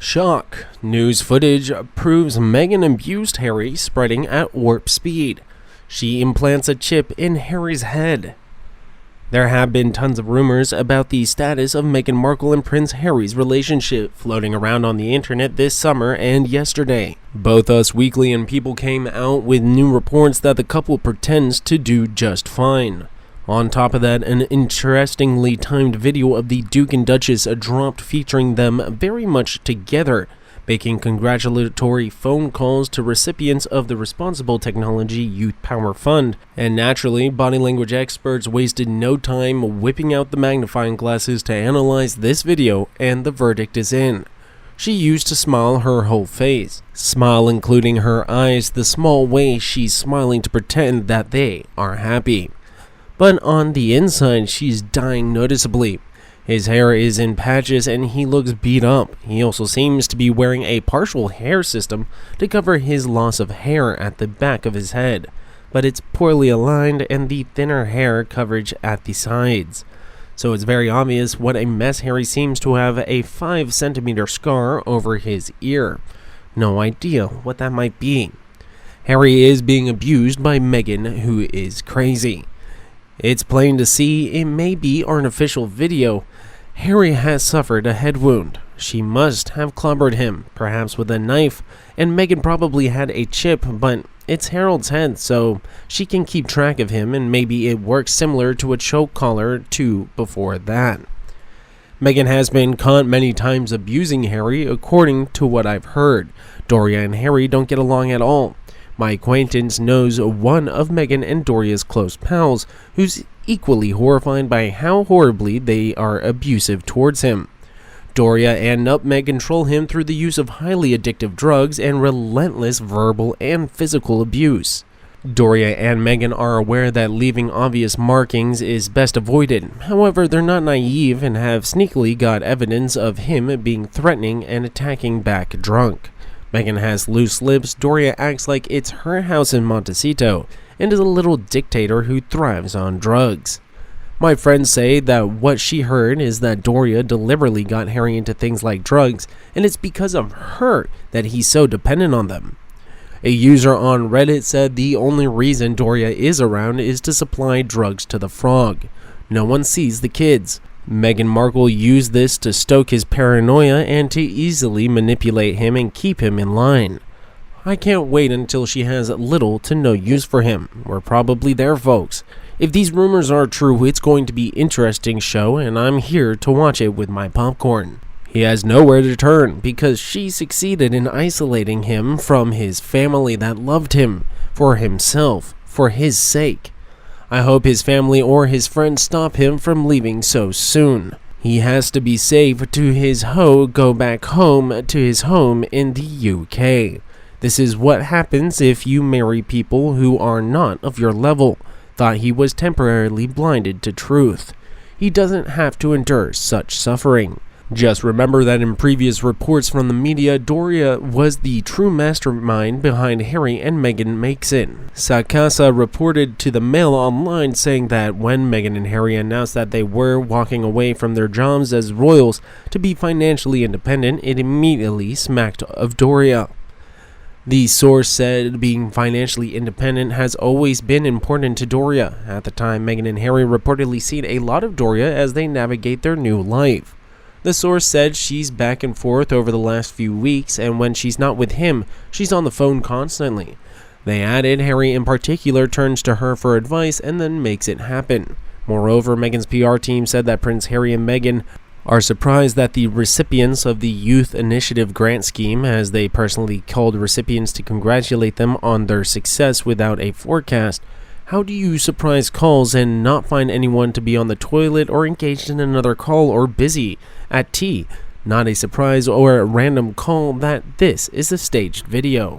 Shock. News footage proves Meghan abused Harry, spreading at warp speed. She implants a chip in Harry's head. There have been tons of rumors about the status of Meghan Markle and Prince Harry's relationship floating around on the internet this summer and yesterday. Both Us Weekly and People came out with new reports that the couple pretends to do just fine. On top of that, an interestingly timed video of the Duke and Duchess dropped featuring them very much together, making congratulatory phone calls to recipients of the Responsible Technology Youth Power Fund. And naturally, body language experts wasted no time whipping out the magnifying glasses to analyze this video, and the verdict is in. She used to smile her whole face. Smile including her eyes, the small way she's smiling to pretend that they are happy. But on the inside, she's dying noticeably. His hair is in patches and he looks beat up. He also seems to be wearing a partial hair system to cover his loss of hair at the back of his head, but it's poorly aligned and the thinner hair coverage at the sides. So it's very obvious what a mess. Harry seems to have a 5-centimeter scar over his ear. No idea what that might be. Harry is being abused by Meghan, who is crazy. It's plain to see it may be artificial video. Harry has suffered a head wound. She must have clobbered him, perhaps with a knife, and Meghan probably had a chip, but it's Harold's head, so she can keep track of him, and maybe it works similar to a choke collar too before that. Meghan has been caught many times abusing Harry, according to what I've heard. Doria and Harry don't get along at all. My acquaintance knows one of Meghan and Doria's close pals, who's equally horrified by how horribly they are abusive towards him. Doria and Nutmeg control him through the use of highly addictive drugs and relentless verbal and physical abuse. Doria and Meghan are aware that leaving obvious markings is best avoided. However, they're not naive and have sneakily got evidence of him being threatening and attacking back drunk. Meghan has loose lips. Doria acts like it's her house in Montecito and is a little dictator who thrives on drugs. My friends say that what she heard is that Doria deliberately got Harry into things like drugs, and it's because of her that he's so dependent on them. A user on Reddit said the only reason Doria is around is to supply drugs to the frog. No one sees the kids. Meghan Markle used this to stoke his paranoia and to easily manipulate him and keep him in line. I can't wait until she has little to no use for him. We're probably there, folks. If these rumors are true, it's going to be an interesting show, and I'm here to watch it with my popcorn. He has nowhere to turn because she succeeded in isolating him from his family that loved him, for himself, for his sake. I hope his family or his friends stop him from leaving so soon. He has to be safe to his go back home to his home in the UK. This is what happens if you marry people who are not of your level. Thought he was temporarily blinded to truth. He doesn't have to endure such suffering. Just remember that in previous reports from the media, Doria was the true mastermind behind Harry and Meghan makes it. Sakasa reported to the Mail Online saying that when Meghan and Harry announced that they were walking away from their jobs as royals to be financially independent, it immediately smacked of Doria. The source said being financially independent has always been important to Doria. At the time, Meghan and Harry reportedly seen a lot of Doria as they navigate their new life. The source said she's back and forth over the last few weeks, and when she's not with him, she's on the phone constantly. They added Harry in particular turns to her for advice and then makes it happen. Moreover, Meghan's PR team said that Prince Harry and Meghan are surprised that the recipients of the Youth Initiative grant scheme, as they personally called recipients to congratulate them on their success without a forecast. How do you surprise calls and not find anyone to be on the toilet or engaged in another call or busy at tea? Not a surprise or a random call that this is a staged video.